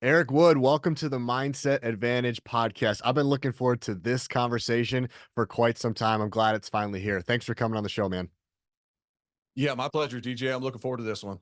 Eric Wood, welcome to the Mindset Advantage podcast. I've been looking forward to this conversation for quite some time. I'm glad it's finally here. Thanks for coming on the show, man. Yeah, my pleasure, DJ. I'm looking forward to this one.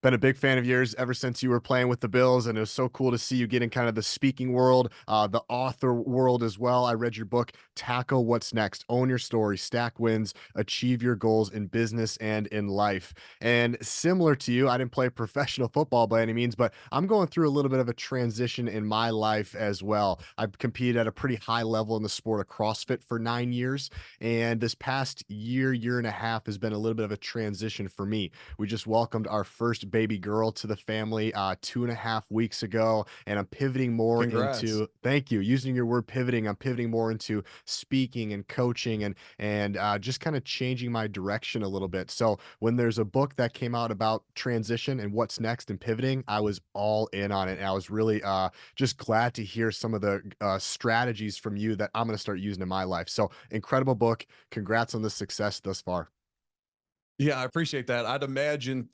Been a big fan of yours ever since you were playing with the Bills, and it was so cool to see you get in kind of the speaking world, the author world as well. I read your book, Tackle What's Next, Own Your Story, Stack Wins, Achieve Your Goals in Business and in Life. And similar to you, I didn't play professional football by any means, but I'm going through a little bit of a transition in my life as well. I've competed at a pretty high level in the sport of CrossFit for 9 years. And this past year, year and a half has been a little bit of a transition for me. We just welcomed our first baby girl to the family 2.5 weeks ago, and I'm pivoting more Congrats. into, thank you, using your word pivoting. I'm pivoting more into speaking and coaching and just kind of changing my direction a little bit. So when there's a book that came out about transition and what's next and pivoting, I was all in on it. And I was really just glad to hear some of the strategies from you that I'm going to start using in my life. So incredible book. Congrats on the success thus far. Yeah, I appreciate that. I'd imagine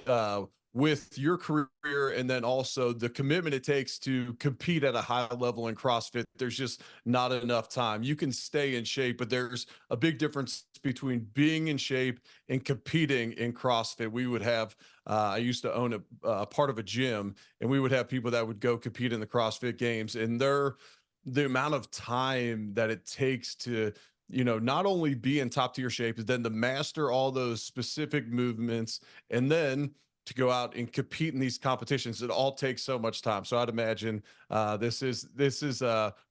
with your career and then also the commitment it takes to compete at a high level in CrossFit, there's just not enough time. You can stay in shape, but there's a big difference between being in shape and competing in CrossFit. We would have, I used to own a part of a gym, and we would have people that would go compete in the CrossFit games, and the amount of time that it takes to not only be in top tier shape, but then to master all those specific movements and then to go out and compete in these competitions. It all takes so much time. So I'd imagine this is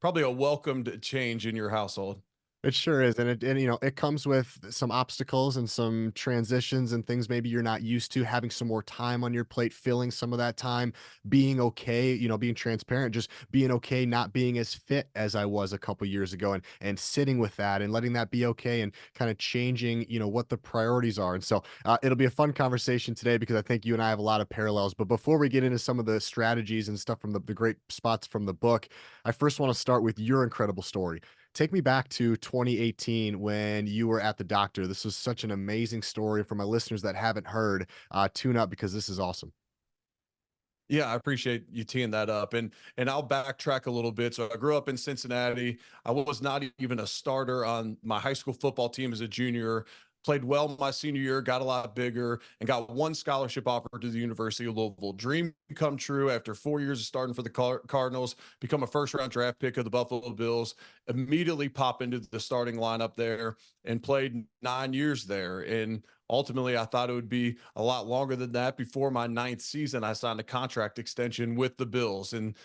probably a welcomed change in your household. It sure is, and it comes with some obstacles and some transitions and things maybe you're not used to, having some more time on your plate, filling some of that time, being okay, being transparent, just being okay not being as fit as I was a couple years ago, and sitting with that and letting that be okay and kind of changing, what the priorities are. And so it'll be a fun conversation today because I think you and I have a lot of parallels. But before we get into some of the strategies and stuff from the great spots from the book, I first want to start with your incredible story. Take me back to 2018 when you were at the doctor. This was such an amazing story for my listeners that haven't heard. Tune up because this is awesome. Yeah, I appreciate you teeing that up. And I'll backtrack a little bit. So I grew up in Cincinnati. I was not even a starter on my high school football team as a junior. Played well my senior year, got a lot bigger, and got one scholarship offer to the University of Louisville. Dream come true after 4 years of starting for the Cardinals, become a first round draft pick of the Buffalo Bills, immediately pop into the starting lineup there and played 9 years there. And ultimately, I thought it would be a lot longer than that. Before my ninth season, I signed a contract extension with the Bills. And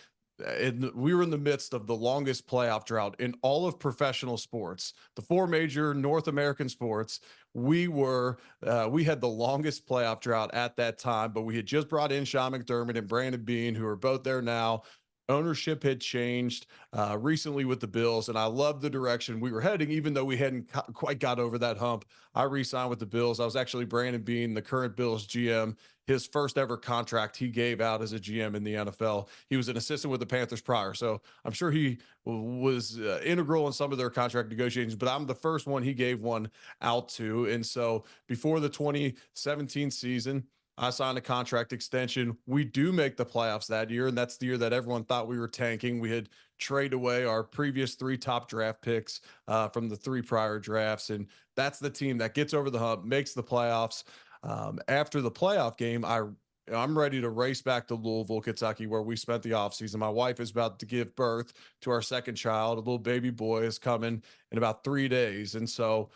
we were in the midst of the longest playoff drought in all of professional sports, the four major North American sports. We had the longest playoff drought at that time, but we had just brought in Sean McDermott and Brandon Beane, who are both there now. Ownership had changed recently with the Bills, and I love the direction we were heading, even though we hadn't quite got over that hump. I re-signed with the Bills. I was actually Brandon Beane, the current Bills GM. His first ever contract he gave out as a GM in the NFL. He was an assistant with the Panthers prior, so I'm sure he was integral in some of their contract negotiations. But I'm the first one he gave one out to, and so before the 2017 season, I signed a contract extension. We do make the playoffs that year, and that's the year that everyone thought we were tanking. We had traded away our previous three top draft picks from the three prior drafts, and that's the team that gets over the hump, makes the playoffs. After the playoff game, I'm ready to race back to Louisville, Kentucky, where we spent the offseason. My wife is about to give birth to our second child. A little baby boy is coming in about 3 days. And so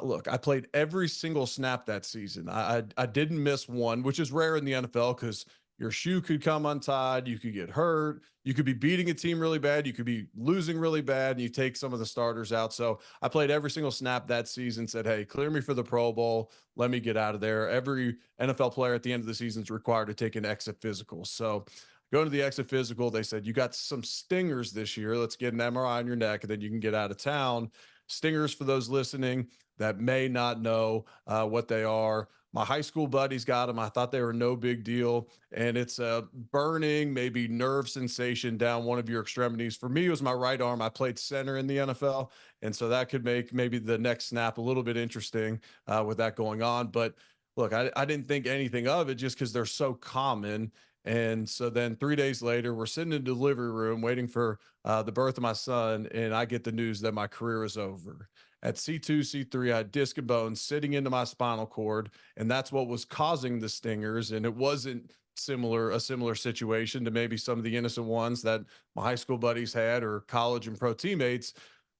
look, I played every single snap that season. I didn't miss one, which is rare in the NFL because your shoe could come untied, you could get hurt, you could be beating a team really bad, you could be losing really bad, and you take some of the starters out. So I played every single snap that season. Said, "Hey, clear me for the Pro Bowl. Let me get out of there." Every NFL player at the end of the season is required to take an exit physical. So going to the exit physical, they said, "You got some stingers this year. Let's get an MRI on your neck, and then you can get out of town." Stingers, for those listening that may not know what they are. My high school buddies got them. I thought they were no big deal. And it's a burning, maybe nerve sensation down one of your extremities. For me, it was my right arm. I played center in the NFL. And so that could make maybe the next snap a little bit interesting with that going on. But look, I didn't think anything of it just because they're so common. And so then 3 days later, we're sitting in the delivery room waiting for the birth of my son, and I get the news that my career is over. At C2, C3, I had disc and bones sitting into my spinal cord, and that's what was causing the stingers. And it wasn't a similar situation to maybe some of the innocent ones that my high school buddies had or college and pro teammates.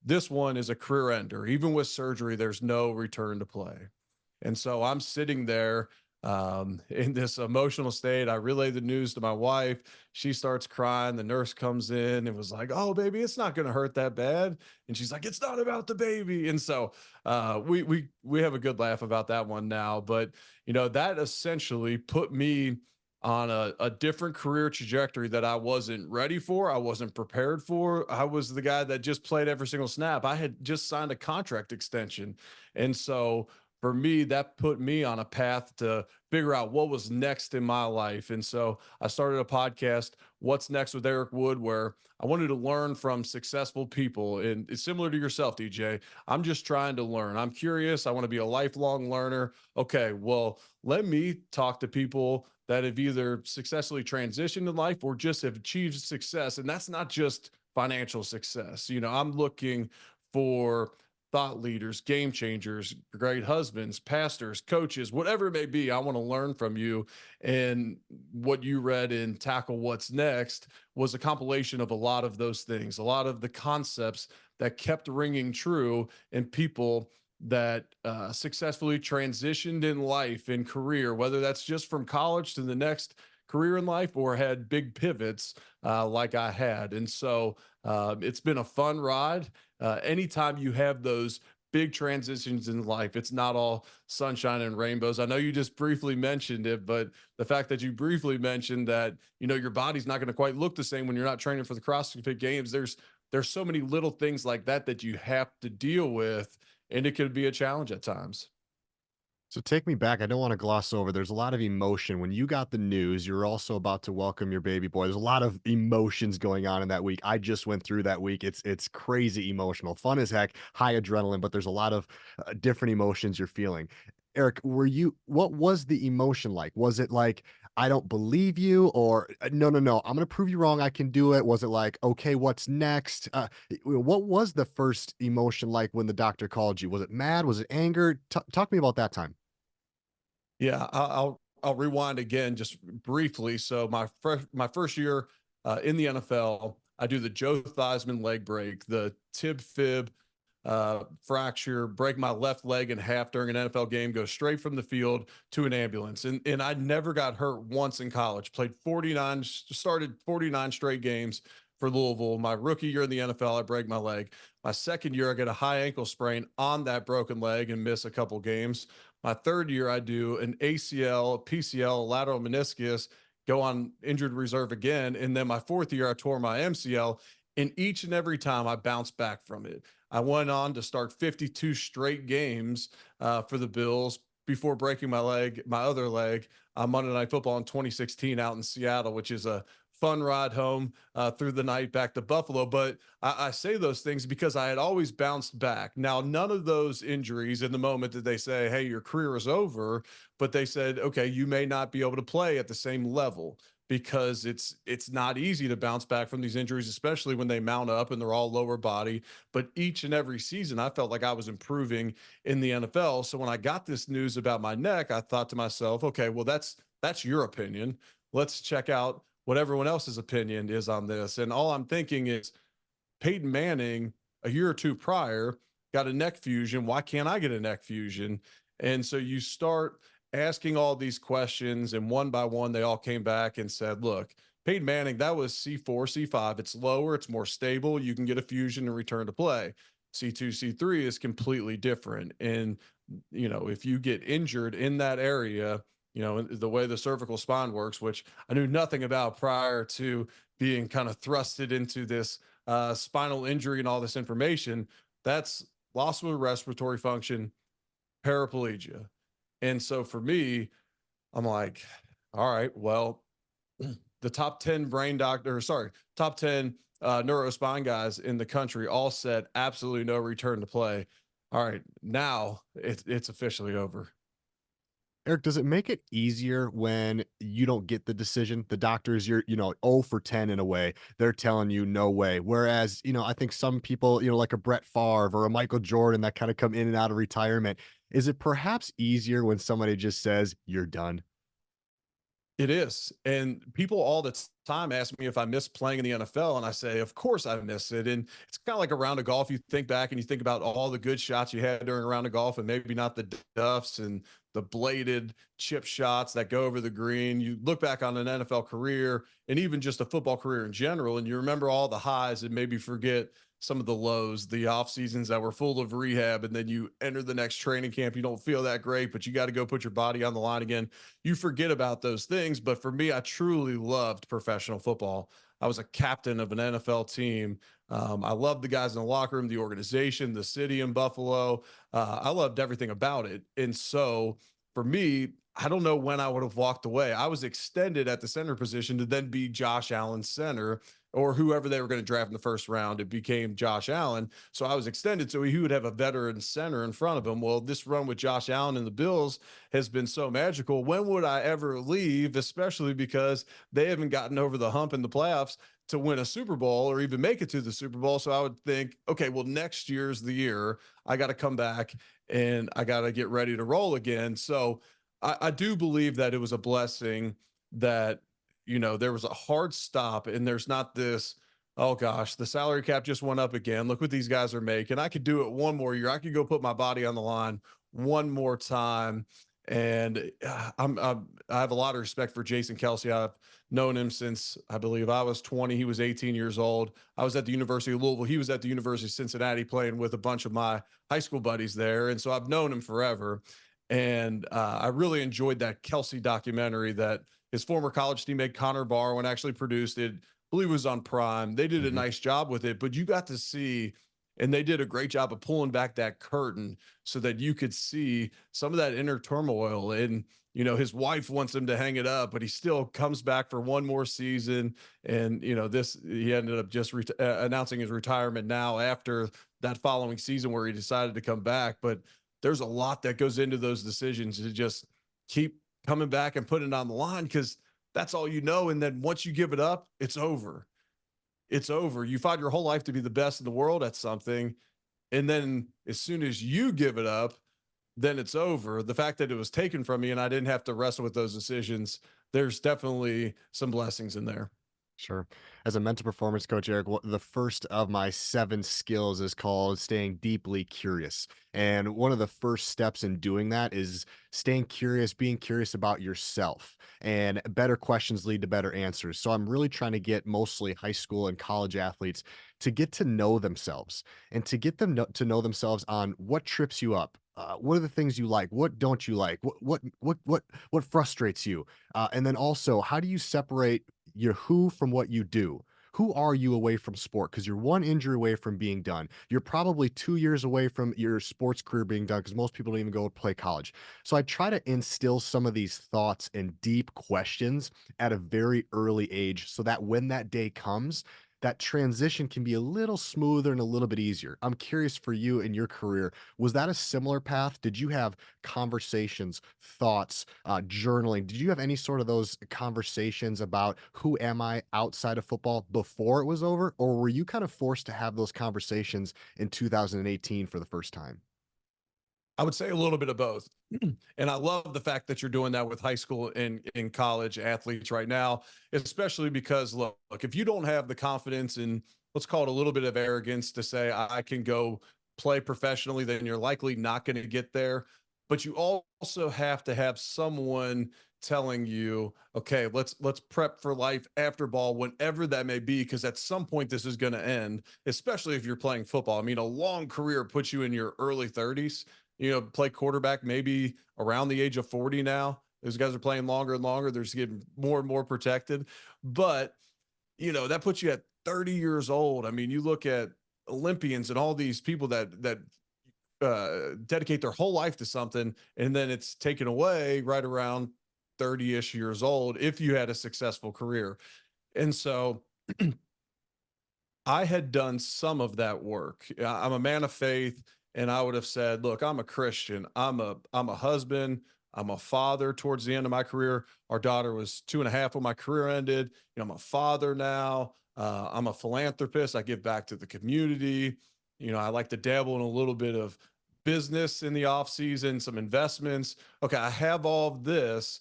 This one is a career ender. Even with surgery, there's no return to play. And so I'm sitting there in this emotional state. I relay the news to my wife. She starts crying. The nurse comes in and was like, "Oh, baby, it's not going to hurt that bad." And she's like, "It's not about the baby." And so we have a good laugh about that one now. But that essentially put me on a different career trajectory that I wasn't ready for. I wasn't prepared for. I was the guy that just played every single snap. I had just signed a contract extension. And so for me, that put me on a path to figure out what was next in my life. And so I started a podcast, What's Next with Eric Wood, where I wanted to learn from successful people. And it's similar to yourself, DJ. I'm just trying to learn. I'm curious. I want to be a lifelong learner. Okay, well, let me talk to people that have either successfully transitioned in life or just have achieved success. And that's not just financial success. I'm looking for thought leaders, game changers, great husbands, pastors, coaches, whatever it may be. I want to learn from you. And what you read in Tackle What's Next was a compilation of a lot of those things, a lot of the concepts that kept ringing true in people that successfully transitioned in life and career, whether that's just from college to the next career in life or had big pivots like I had. And so it's been a fun ride. Anytime you have those big transitions in life, it's not all sunshine and rainbows. I know you just briefly mentioned it, but the fact that you briefly mentioned that, your body's not going to quite look the same when you're not training for the CrossFit Games, there's so many little things like that that you have to deal with, and it could be a challenge at times. So take me back. I don't want to gloss over. There's a lot of emotion. When you got the news, you're also about to welcome your baby boy. There's a lot of emotions going on in that week. I just went through that week. It's crazy emotional, fun as heck, high adrenaline, but there's a lot of different emotions you're feeling. Eric, what was the emotion like? Was it like, I don't believe you, or no, no, no, I'm going to prove you wrong. I can do it. Was it like, okay, what's next? What was the first emotion like when the doctor called you? Was it mad? Was it anger? Talk to me about that time. Yeah, I'll rewind again just briefly. So my first year in the NFL, I do the Joe Theismann leg break, the tib fib fracture, break my left leg in half during an NFL game, go straight from the field to an ambulance, and I never got hurt once in college. Started 49 straight games for Louisville. My rookie year in the NFL, I break my leg. My second year, I get a high ankle sprain on that broken leg and miss a couple games. My third year, I do an ACL, PCL, lateral meniscus, go on injured reserve again. And then my fourth year, I tore my MCL. And each and every time I bounced back from it. I went on to start 52 straight games for the Bills before breaking my other leg, Monday Night Football in 2016 out in Seattle, which is a fun ride home through the night back to Buffalo. But I say those things because I had always bounced back. Now, none of those injuries in the moment did they say, "Hey, your career is over," but they said, "Okay, you may not be able to play at the same level." Because it's not easy to bounce back from these injuries, especially when they mount up and they're all lower body. But each and every season, I felt like I was improving in the NFL. So when I got this news about my neck, I thought to myself, okay, well, that's your opinion. Let's check out what everyone else's opinion is on this. And all I'm thinking is Peyton Manning, a year or two prior, got a neck fusion. Why can't I get a neck fusion? And so you start asking all these questions, and one by one, they all came back and said, look, Peyton Manning, that was C4, C5. It's lower, it's more stable. You can get a fusion and return to play. C2, C3 is completely different. And, if you get injured in that area, the way the cervical spine works, which I knew nothing about prior to being kind of thrusted into this spinal injury and all this information, that's loss of respiratory function, paraplegia. And so for me, I'm like, all right, well, the top 10 top 10 neurospine guys in the country all said absolutely no return to play. All right, now it's officially over. Eric, does it make it easier when you don't get the decision? The doctors, you're, 0 for 10 in a way. They're telling you no way. Whereas, I think some people, like a Brett Favre or a Michael Jordan that kind of come in and out of retirement, is it perhaps easier when somebody just says you're done? It is. And people all the time ask me if I miss playing in the NFL. And I say, of course I miss it. And it's kind of like a round of golf. You think back and you think about all the good shots you had during a round of golf, and maybe not the duffs and the bladed chip shots that go over the green. You look back on an NFL career and even just a football career in general, and you remember all the highs and maybe forget some of the lows, the off seasons that were full of rehab. And then you enter the next training camp. You don't feel that great, but you got to go put your body on the line again. You forget about those things. But for me, I truly loved professional football. I was a captain of an NFL team. I loved the guys in the locker room, the organization, the city in Buffalo. I loved everything about it. And so for me, I don't know when I would have walked away. I was extended at the center position to then be Josh Allen's center, or whoever they were going to draft in the first round. It became Josh Allen. So I was extended so he would have a veteran center in front of him. Well, this run with Josh Allen and the Bills has been so magical. When would I ever leave, especially because they haven't gotten over the hump in the playoffs to win a Super Bowl or even make it to the Super Bowl? So I would think, okay, well, next year's the year. I got to come back and I got to get ready to roll again. So I do believe that it was a blessing that, there was a hard stop and there's not this, oh gosh, the salary cap just went up again. Look what these guys are making. I could do it one more year. I could go put my body on the line one more time. And I have a lot of respect for Jason Kelsey. I've known him since I believe I was 20. He was 18 years old. I was at the University of Louisville. He was at the University of Cincinnati playing with a bunch of my high school buddies there. And so I've known him forever. And I really enjoyed that Kelsey documentary that his former college teammate Connor Barwin actually produced it. I believe it was on Prime. They did a Mhm. nice job with it, but you got to see, and they did a great job of pulling back that curtain so that you could see some of that inner turmoil. And, his wife wants him to hang it up, but he still comes back for one more season. And, he ended up just announcing his retirement now after that following season where he decided to come back. But there's a lot that goes into those decisions to just keep coming back and putting it on the line because that's all you know. And then once you give it up, it's over. It's over. You find your whole life to be the best in the world at something. And then as soon as you give it up, then it's over. The fact that it was taken from me and I didn't have to wrestle with those decisions, there's definitely some blessings in there. Sure. As a mental performance coach, Eric, the first of my 7 skills is called staying deeply curious. And one of the first steps in doing that is staying curious, being curious about yourself. And better questions lead to better answers. So I'm really trying to get mostly high school and college athletes to get to know themselves and to get them to know themselves on what trips you up. What are the things you like? What don't you like? What frustrates you? And then also, how do you separate your who from what you do? Who are you away from sport? Because you're one injury away from being done. You're probably 2 years away from your sports career being done because most people don't even go play college. So I try to instill some of these thoughts and deep questions at a very early age so that when that day comes, that transition can be a little smoother and a little bit easier. I'm curious for you in your career, was that a similar path? Did you have conversations, thoughts, journaling? Did you have any sort of those conversations about who am I outside of football before it was over? Or were you kind of forced to have those conversations in 2018 for the first time? I would say a little bit of both. And I love the fact that you're doing that with high school and in college athletes right now, especially because look, if you don't have the confidence and let's call it a little bit of arrogance to say I can go play professionally, then you're likely not going to get there. But you also have to have someone telling you, okay, let's prep for life after ball, whenever that may be, because at some point this is going to end, especially if you're playing football. I mean, a long career puts you in your early 30s, play quarterback maybe around the age of 40 now. Those guys are playing longer and longer. They're just getting more and more protected. But, that puts you at 30 years old. I mean, you look at Olympians and all these people that dedicate their whole life to something, and then it's taken away right around 30-ish years old if you had a successful career. And so I had done some of that work. I'm a man of faith, and I would have said, "Look, I'm a Christian. I'm a husband. I'm a father towards the end of my career. Our daughter was 2.5 when my career ended. I'm a father now. I'm a philanthropist. I give back to the community. I like to dabble in a little bit of business in the off season, some investments. Okay, I have all of this,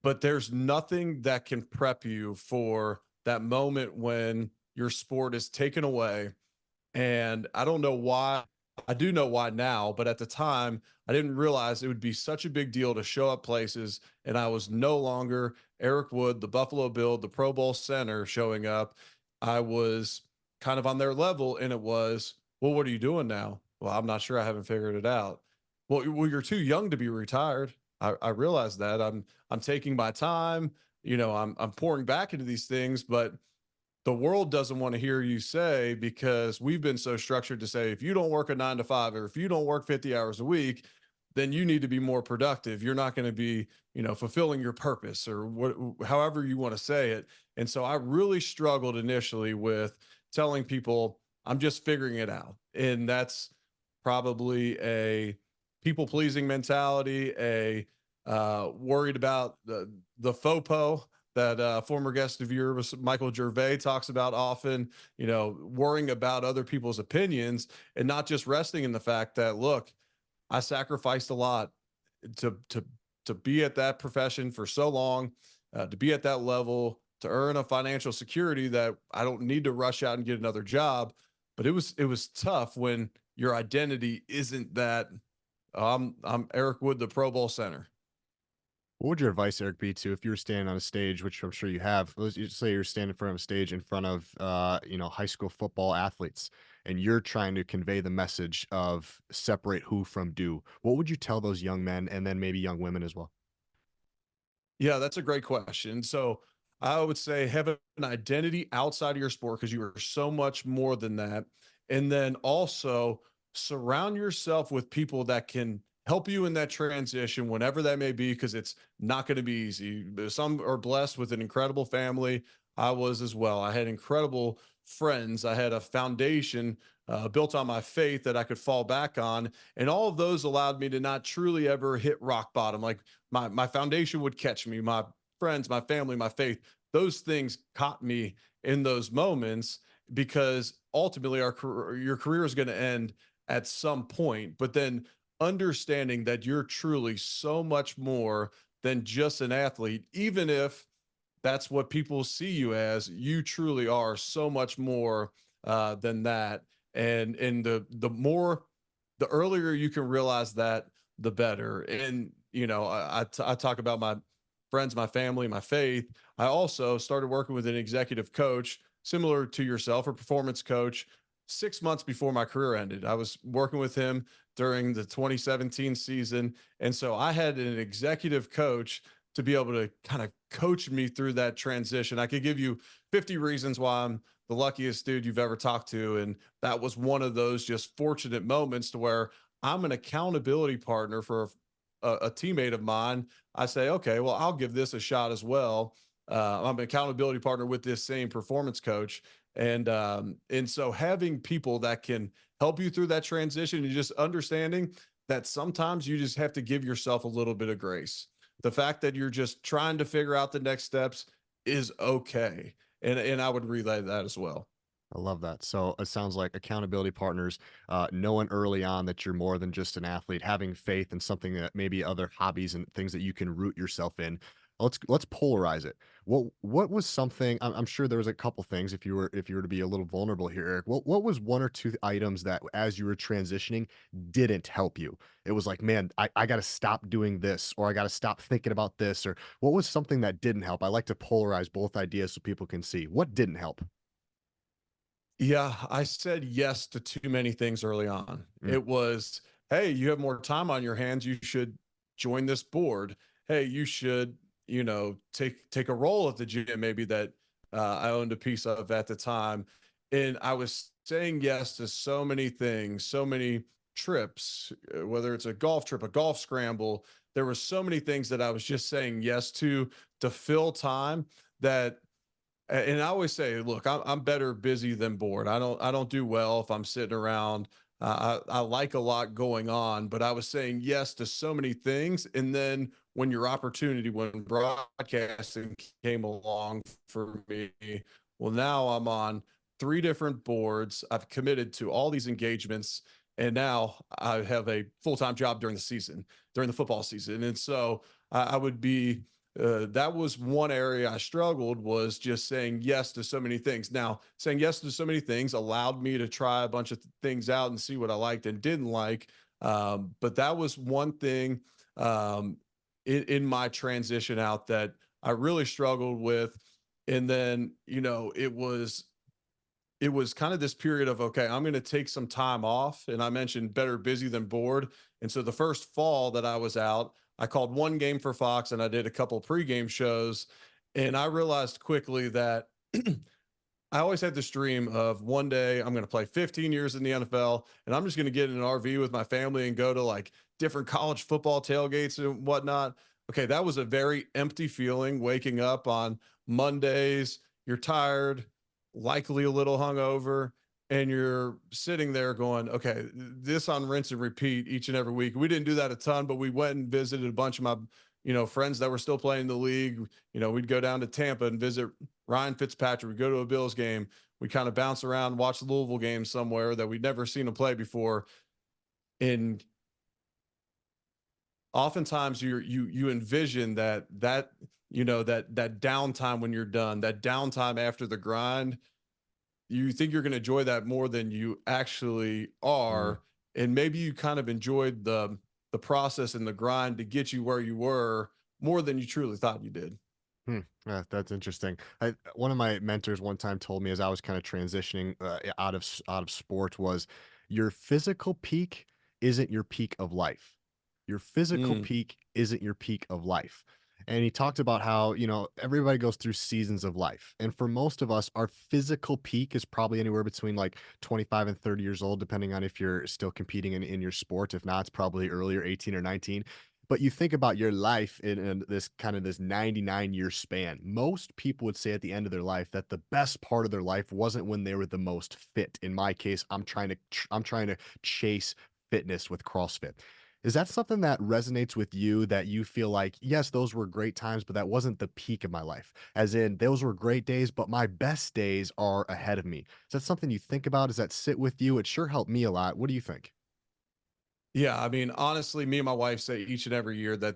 but there's nothing that can prep you for that moment when your sport is taken away. And I don't know why. I do know why now, but at the time, I didn't realize it would be such a big deal to show up places. And I was no longer Eric Wood, the Buffalo Bill, the Pro Bowl center showing up. I was kind of on their level. And it was, well, what are you doing now? Well, I'm not sure. I haven't figured it out. Well, you're too young to be retired. I realize that. I'm taking my time. I'm pouring back into these things, but the world doesn't want to hear you say, because we've been so structured to say, if you don't work a 9 to 5, or if you don't work 50 hours a week, then you need to be more productive. You're not going to be, fulfilling your purpose, or however you want to say it. And so I really struggled initially with telling people I'm just figuring it out. And that's probably a people pleasing mentality, a worried about the FOPO that former guest of yours, Michael Gervais, talks about often, worrying about other people's opinions and not just resting in the fact that, look, I sacrificed a lot to to to be at that profession for so long, to be at that level, to earn a financial security that I don't need to rush out and get another job. But it was tough when your identity isn't that I'm Eric Wood, the Pro Bowl center. What would your advice, Eric, be to if you were standing on a stage, which I'm sure you have, let's just say you're standing in front of a stage in front of, high school football athletes, and you're trying to convey the message of separate who from do. What would you tell those young men and then maybe young women as well? Yeah, that's a great question. So I would say have an identity outside of your sport, because you are so much more than that. And then also surround yourself with people that can help you in that transition, whenever that may be, because it's not going to be easy. Some are blessed with an incredible family. I was as well. I had incredible friends. I had a foundation built on my faith that I could fall back on. And all of those allowed me to not truly ever hit rock bottom. Like my foundation would catch me, my friends, my family, my faith. Those things caught me in those moments, because ultimately your career is going to end at some point. But then understanding that you're truly so much more than just an athlete, even if that's what people see you as, you truly are so much more than that. And the earlier you can realize that, the better. And I talk about my friends, my family, my faith. I also started working with an executive coach similar to yourself, a performance coach, 6 months before my career ended. I was working with him during the 2017 season. And so I had an executive coach to be able to kind of coach me through that transition. I could give you 50 reasons why I'm the luckiest dude you've ever talked to. And that was one of those just fortunate moments to where I'm an accountability partner for a teammate of mine. I say, okay, well, I'll give this a shot as well. I'm an accountability partner with this same performance coach. And so having people that can help you through that transition, and just understanding that sometimes you just have to give yourself a little bit of grace. The fact that you're just trying to figure out the next steps is okay. And I would relay that as well. I love that. So it sounds like accountability partners, knowing early on that you're more than just an athlete, having faith in something that maybe other hobbies and things that you can root yourself in. Let's polarize it. What was something? I'm sure there was a couple things. If you were to be a little vulnerable here, Eric, what was one or two items that as you were transitioning didn't help you? It was like, man, I got to stop doing this, or I got to stop thinking about this, or what was something that didn't help? I like to polarize both ideas so people can see what didn't help. Yeah, I said yes to too many things early on. Mm, It was, hey, you have more time on your hands. You should join this board. Hey, you should, take a role at the gym, maybe that I owned a piece of at the time. And I was saying yes to so many things, so many trips, whether it's a golf trip, a golf scramble. There were so many things that I was just saying yes to fill time that and I always say, look, I'm better busy than bored. I don't do well if I'm sitting around I like a lot going on, but I was saying yes to so many things. And then when broadcasting came along for me, well, now I'm on 3 different boards. I've committed to all these engagements, and now I have a full-time job during the football season. And so I would be that was one area I struggled, was just saying yes to so many things. Now, saying yes to so many things allowed me to try a bunch of things out and see what I liked and didn't like. But that was one thing um, in my transition out that I really struggled with. And then, it was kind of this period of, okay, I'm going to take some time off. And I mentioned better busy than bored. And so the first fall that I was out, I called one game for Fox and I did a couple pregame shows. And I realized quickly that I always had this dream of one day I'm going to play 15 years in the NFL and I'm just going to get in an RV with my family and go to like different college football tailgates and whatnot. Okay, that was a very empty feeling waking up on Mondays. You're tired, likely a little hungover, and you're sitting there going, okay, this on rinse and repeat each and every week. We didn't do that a ton, but we went and visited a bunch of my, friends that were still playing in the league. We'd go down to Tampa and visit Ryan Fitzpatrick. We'd go to a Bills game. We kind of bounce around, watch the Louisville game somewhere that we'd never seen him play before. And oftentimes you envision that downtime when you're done, that downtime after the grind, you think you're going to enjoy that more than you actually Mm. are. And maybe you kind of enjoyed the process and the grind to get you where you were more than you truly thought you did. Hmm, that's interesting. One of my mentors one time told me as I was kind of transitioning out of sport was your physical peak isn't your peak of life. Your physical Mm, peak isn't your peak of life. And he talked about how, everybody goes through seasons of life. And for most of us, our physical peak is probably anywhere between like 25 and 30 years old, depending on if you're still competing in your sport. If not, it's probably earlier, 18 or 19. But you think about your life in this kind of this 99-year span. Most people would say at the end of their life that the best part of their life wasn't when they were the most fit. In my case, I'm trying to chase fitness with CrossFit. Is that something that resonates with you, that you feel like, yes, those were great times, but that wasn't the peak of my life? As in, those were great days, but my best days are ahead of me. Is that something you think about? Does that sit with you? It sure helped me a lot. What do you think? yeah, I mean, honestly, me and my wife say each and every year that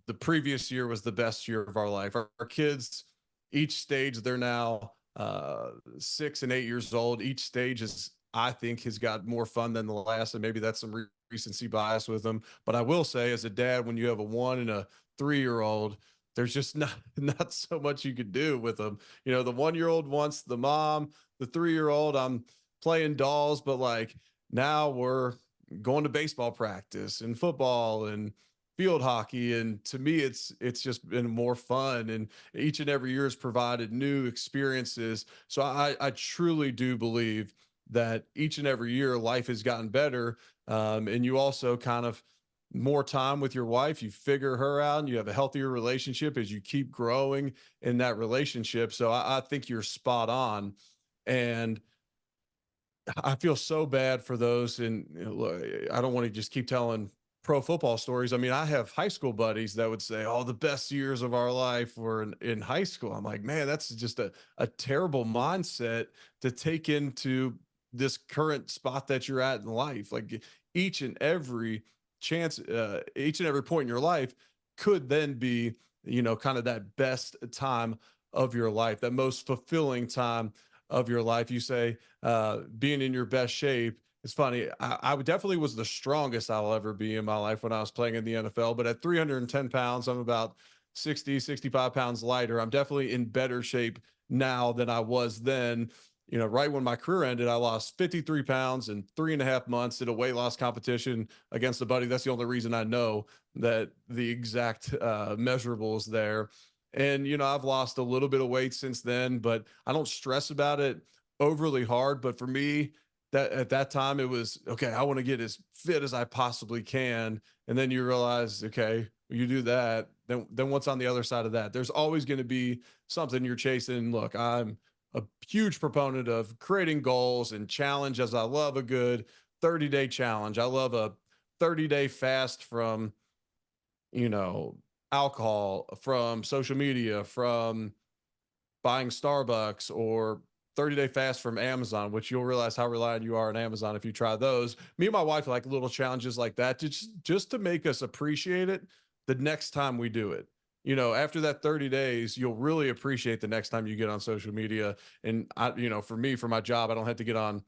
the previous year was the best year of our life. Our kids, each stage, they're now 6 and 8 years old. Each stage is, I think, has got more fun than the last, and maybe that's some recency bias with them. But I will say, as a dad, when you have a 1 and a 3-year-old, there's just not not so much you could do with them. The 1-year-old wants the mom, the 3-year-old, I'm playing dolls, but like now we're going to baseball practice and football and field hockey, and to me it's just been more fun, and each and every year has provided new experiences. So I truly do believe that each and every year life has gotten better, and you also kind of more time with your wife, you figure her out and you have a healthier relationship as you keep growing in that relationship. So I think you're spot on. And I feel so bad for those. And look, I don't want to just keep telling pro football stories. I mean, I have high school buddies that would say, "Oh, the best years of our life were in high school." I'm like, man, that's just a terrible mindset to take into this current spot that you're at in life. Like each and every each and every point in your life could then be, kind of that best time of your life, that most fulfilling time of your life. You say, being in your best shape. It's funny. I definitely was the strongest I'll ever be in my life when I was playing in the NFL. But at 310 pounds, I'm about 60, 65 pounds lighter. I'm definitely in better shape now than I was then. Right when my career ended, I lost 53 pounds in 3.5 months at a weight loss competition against a buddy. That's the only reason I know that the exact measurables there. And, I've lost a little bit of weight since then, but I don't stress about it overly hard. But for me, that at that time it was okay, I want to get as fit as I possibly can. And then you realize, okay, you do that, then what's on the other side of that? There's always going to be something you're chasing. Look, I'm a huge proponent of creating goals and challenge, as I love a good 30-day challenge. I love a 30-day fast from, you know, alcohol, from social media, from buying Starbucks, or 30-day fast from Amazon, which you'll realize how reliant you are on Amazon if you try those. Me and my wife like little challenges like that to just to make us appreciate it the next time we do it. You know, after that 30 days, you'll really appreciate the next time you get on social media. And for me, for my job, I don't have to get on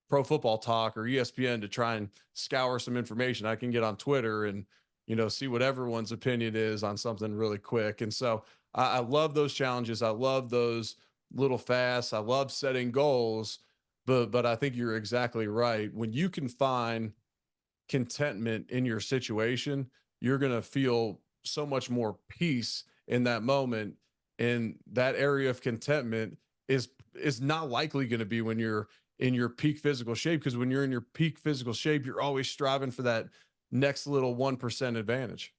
Pro Football Talk or ESPN to try and scour some information. I can get on Twitter and, see what everyone's opinion is on something really quick. And so I love those challenges. I love those little fasts. I love setting goals, but I think you're exactly right. When you can find contentment in your situation, you're going to feel so much more peace in that moment. And that area of contentment is not likely going to be when you're in your peak physical shape, because when you're in your peak physical shape, you're always striving for that next little 1% advantage.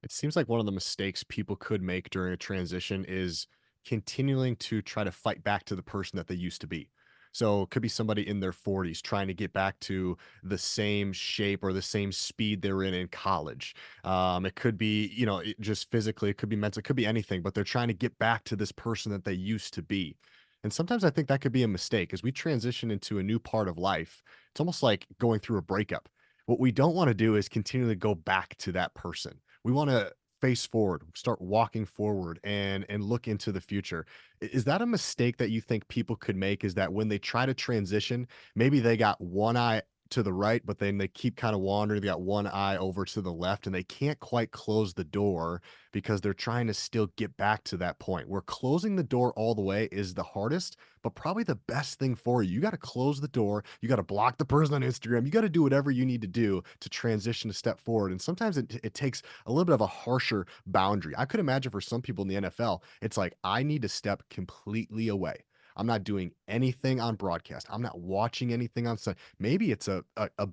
It seems like one of the mistakes people could make during a transition is continuing to try to fight back to the person that they used to be. So it could be somebody in their 40s trying to get back to the same shape or the same speed they were in college. It could be, just physically, it could be mental, it could be anything, but they're trying to get back to this person that they used to be. And sometimes I think that could be a mistake as we transition into a new part of life. It's almost like going through a breakup. What we don't want to do is continually go back to that person. We want to face forward, start walking forward and look into the future. Is that a mistake that you think people could make, is that when they try to transition, maybe they got one eye to the right, but then they keep kind of wandering. They got one eye over to the left and they can't quite close the door because they're trying to still get back to that point where closing the door all the way is the hardest, but probably the best thing for you. You got to close the door. You got to block the person on Instagram. You got to do whatever you need to do to transition a step forward. And sometimes it takes a little bit of a harsher boundary. I could imagine for some people in the NFL, it's like, I need to step completely away. I'm not doing anything on broadcast. I'm not watching anything on Sunday. Maybe it's a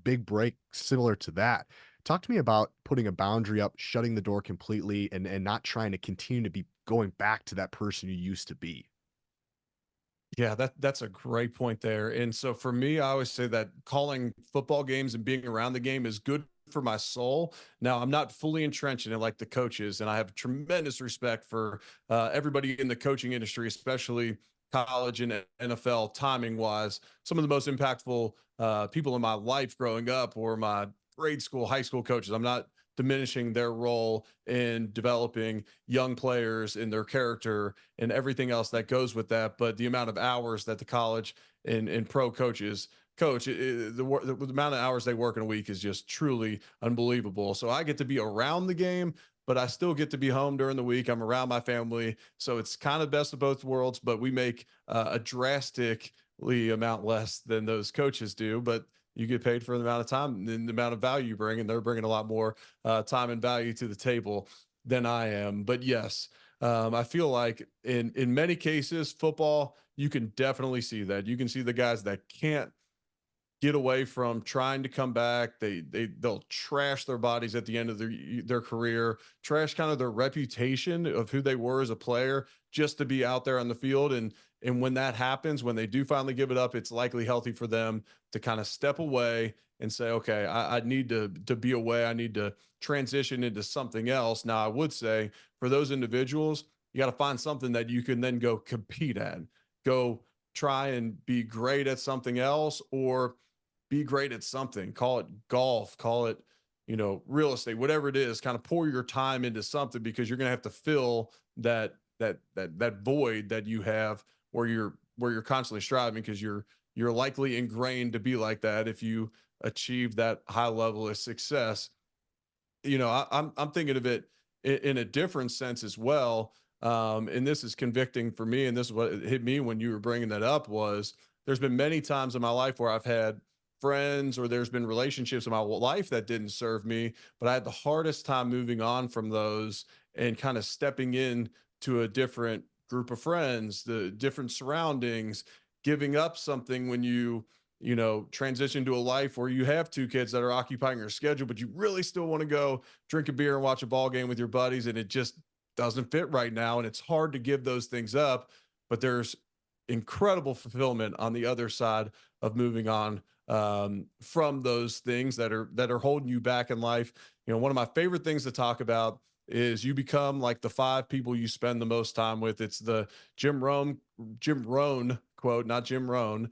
big break similar to that. Talk to me about putting a boundary up, shutting the door completely, and not trying to continue to be going back to that person you used to be. Yeah, that's a great point there. And so for me, I always say that calling football games and being around the game is good for my soul. Now, I'm not fully entrenched in it like the coaches, and I have tremendous respect for everybody in the coaching industry, especially college and NFL. Timing wise, some of the most impactful people in my life growing up were my grade school, high school coaches. I'm not diminishing their role in developing young players in their character and everything else that goes with that. But the amount of hours that the college and pro coaches coach, the amount of hours they work in a week is just truly unbelievable. So I get to be around the game, but I still get to be home during the week. I'm around my family. So it's kind of best of both worlds, but we make a drastically amount less than those coaches do. But you get paid for the amount of time and the amount of value you bring, and they're bringing a lot more time and value to the table than I am. But yes, I feel like in many cases, football, you can definitely see that. You can see the guys that can't get away from trying to come back. They'll trash their bodies at the end of their career, trash kind of their reputation of who they were as a player just to be out there on the field. And when that happens, when they do finally give it up, it's likely healthy for them to kind of step away and say, okay, I need to be away. I need to transition into something else. Now, I would say for those individuals, you got to find something that you can then go compete at, go try and be great at something else, or be great at something. Call it golf, call it, real estate, whatever it is, kind of pour your time into something, because you're going to have to fill that void that you have where you're constantly striving, because you're likely ingrained to be like that if you achieve that high level of success. I'm thinking of it in a different sense as well. And this is convicting for me, and this is what hit me when you were bringing that up. Was there's been many times in my life where I've had friends, or there's been relationships in my life that didn't serve me, but I had the hardest time moving on from those and kind of stepping in to a different group of friends, the different surroundings, giving up something when you transition to a life where you have two kids that are occupying your schedule, but you really still want to go drink a beer and watch a ball game with your buddies, and it just doesn't fit right now. And it's hard to give those things up, but there's incredible fulfillment on the other side of moving on from those things that are holding you back in life. You know, one of my favorite things to talk about is you become like the five people you spend the most time with. It's the Jim Rohn quote, not Jim Rohn,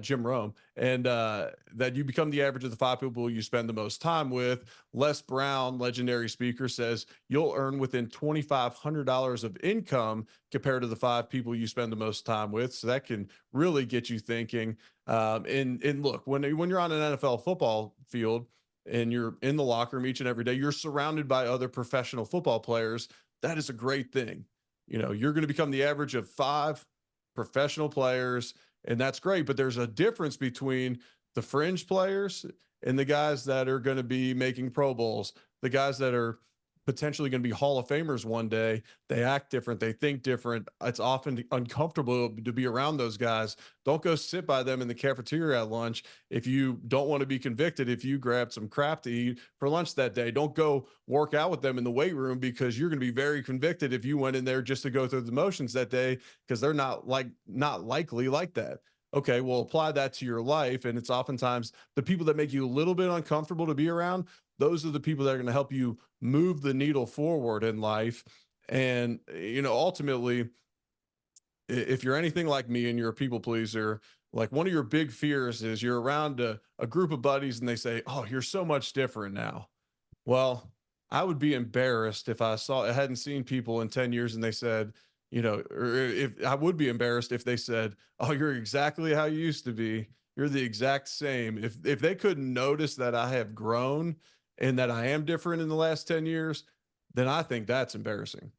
Jim Rome, and that you become the average of the five people you spend the most time with. Les Brown, legendary speaker, says you'll earn within $2,500 of income compared to the five people you spend the most time with. So that can really get you thinking. And look, when you're on an NFL football field and you're in the locker room each and every day, you're surrounded by other professional football players. That is a great thing. You know, you're going to become the average of five professional players, and that's great. But there's a difference between the fringe players and the guys that are going to be making Pro Bowls, the guys that are potentially going to be Hall of Famers one day. They act different, they think different. It's often uncomfortable to be around those guys. Don't go sit by them in the cafeteria at lunch if you don't want to be convicted. If you grabbed some crap to eat for lunch that day, don't go work out with them in the weight room, because you're going to be very convicted if you went in there just to go through the motions that day, because they're not likely like that. Okay, well, apply that to your life. And it's oftentimes the people that make you a little bit uncomfortable to be around. Those are the people that are going to help you move the needle forward in life. And, you know, ultimately, if you're anything like me and you're a people pleaser, like one of your big fears is you're around a group of buddies and they say, "Oh, you're so much different now." Well, I would be embarrassed if I hadn't seen people in 10 years and they said, you know, or if I would be embarrassed if they said, "Oh, you're exactly how you used to be. You're the exact same." If they couldn't notice that I have grown and that I am different in the last 10 years, then I think that's embarrassing.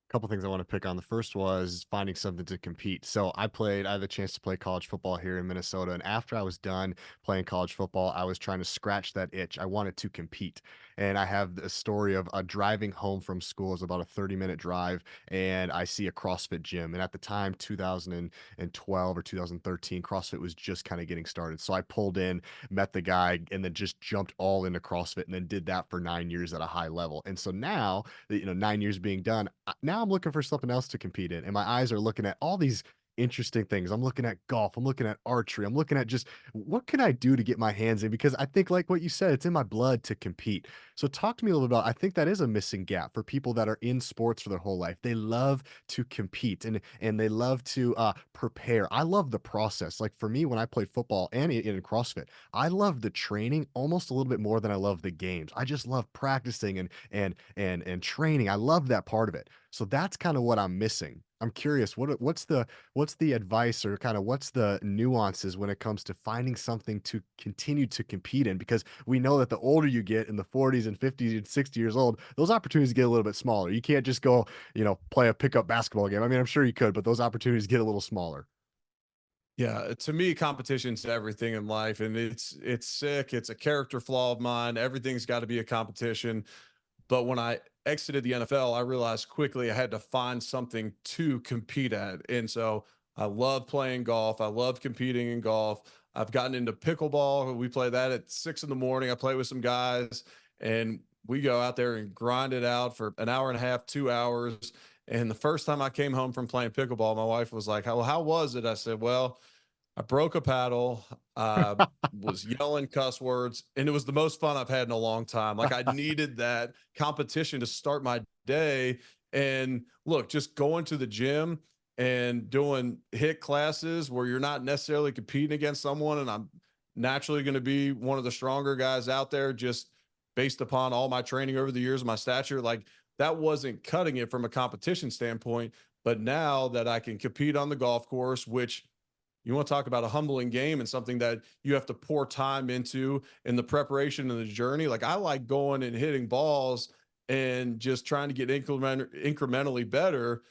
Couple things I want to pick on. The first was finding something to compete. So I had the chance to play college football here in Minnesota. And after I was done playing college football, I was trying to scratch that itch. I wanted to compete. And I have a story of driving home from school. It's about a 30-minute drive. And I see a CrossFit gym. And at the time, 2012 or 2013, CrossFit was just kind of getting started. So I pulled in, met the guy, and then just jumped all into CrossFit and then did that for 9 years at a high level. And so now, 9 years being done, now I'm looking for something else to compete in, and my eyes are looking at all these interesting things. I'm looking at golf, I'm looking at archery, I'm looking at just what can I do to get my hands in, because I think, like what you said, it's in my blood to compete. So talk to me a little bit about, I think that is a missing gap for people that are in sports for their whole life. They love to compete and they love to prepare. I love the process. Like for me, when I played football and in CrossFit, I love the training almost a little bit more than I love the games. I just love practicing and training. I love that part of it. So that's kind of what I'm missing. I'm curious, what's the advice, or kind of what's the nuances when it comes to finding something to continue to compete in? Because we know that the older you get, in the 40s and 50s and 60 years old, those opportunities get a little bit smaller. You can't just go, play a pickup basketball game. I mean, I'm sure you could, but those opportunities get a little smaller. Yeah, to me, competition's everything in life, and it's sick. It's a character flaw of mine. Everything's got to be a competition. But when I exited the NFL, I realized quickly I had to find something to compete at. And so I love playing golf. I love competing in golf. I've gotten into pickleball. We play that at 6 in the morning. I play with some guys and we go out there and grind it out for an hour and a half, 2 hours. And the first time I came home from playing pickleball, my wife was like, how was it? I said, well, I broke a paddle, was yelling cuss words, and it was the most fun I've had in a long time. Like I needed that competition to start my day. And look, just going to the gym and doing hit classes where you're not necessarily competing against someone, and I'm naturally going to be one of the stronger guys out there just based upon all my training over the years, my stature, like that wasn't cutting it from a competition standpoint. But now that I can compete on the golf course, which you want to talk about a humbling game and something that you have to pour time into in the preparation and the journey. Like I like going and hitting balls and just trying to get incrementally better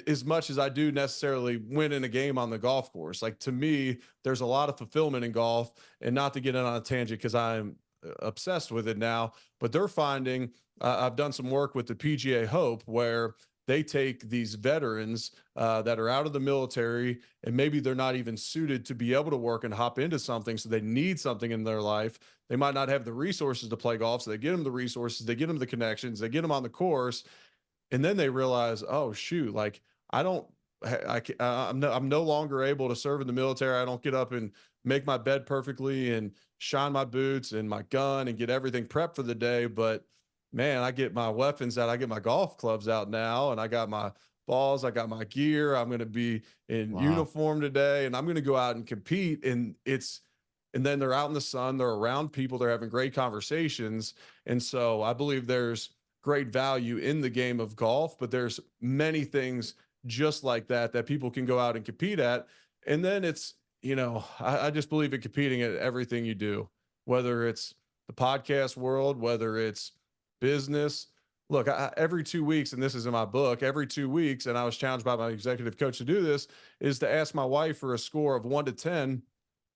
as much as I do necessarily win in a game on the golf course. Like to me, there's a lot of fulfillment in golf, and not to get in on a tangent because I'm obsessed with it now, but they're finding, I've done some work with the PGA Hope where they take these veterans that are out of the military and maybe they're not even suited to be able to work and hop into something. So they need something in their life. They might not have the resources to play golf. So they get them the resources, they get them the connections, they get them on the course, and then they realize, oh shoot, like I don't, I'm no longer able to serve in the military. I don't get up and make my bed perfectly and shine my boots and my gun and get everything prepped for the day. But man, I get my weapons out. I get my golf clubs out now, and I got my balls. I got my gear. I'm going to be in Wow. uniform today, and I'm going to go out and compete. And then they're out in the sun. They're around people. They're having great conversations. And so I believe there's great value in the game of golf, but there's many things just like that that people can go out and compete at. And then I just believe in competing at everything you do, whether it's the podcast world, whether it's business. Look, every 2 weeks, and this is in my book, every 2 weeks, and I was challenged by my executive coach to do this, is to ask my wife for a score of 1 to 10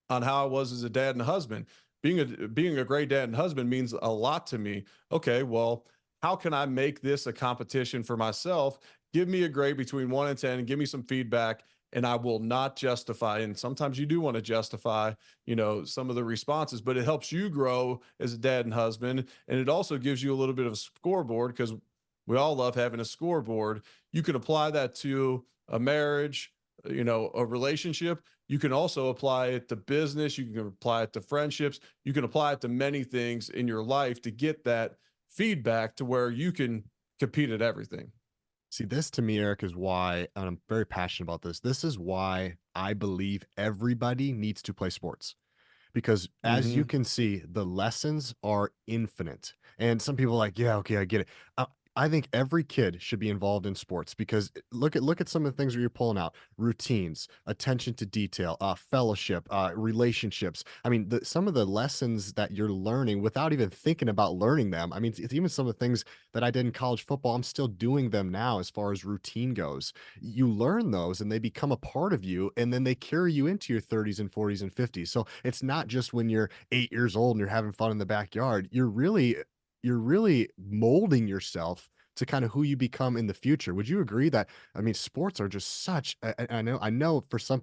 on how I was as a dad and a husband. Being a great dad and husband means a lot to me. Okay, well, how can I make this a competition for myself? Give me a grade between 1 and 10 and give me some feedback. And I will not justify. And sometimes you do want to justify, some of the responses, but it helps you grow as a dad and husband. And it also gives you a little bit of a scoreboard because we all love having a scoreboard. You can apply that to a marriage, a relationship. You can also apply it to business. You can apply it to friendships. You can apply it to many things in your life to get that feedback to where you can compete at everything. See, this to me, Eric, is why, and I'm very passionate about this. This is why I believe everybody needs to play sports, because as you Hmm. can see, the lessons are infinite. And some people are like, yeah, okay, I get it. I think every kid should be involved in sports because look at some of the things where you're pulling out routines, attention to detail, fellowship, relationships. I mean, some of the lessons that you're learning without even thinking about learning them. I mean, it's even some of the things that I did in college football. I'm still doing them now as far as routine goes. You learn those and they become a part of you, and then they carry you into your 30s and 40s and 50s. So it's not just when you're 8 years old and you're having fun in the backyard. You're really molding yourself to kind of who you become in the future. Would you agree that, I mean, sports are just such, I know for some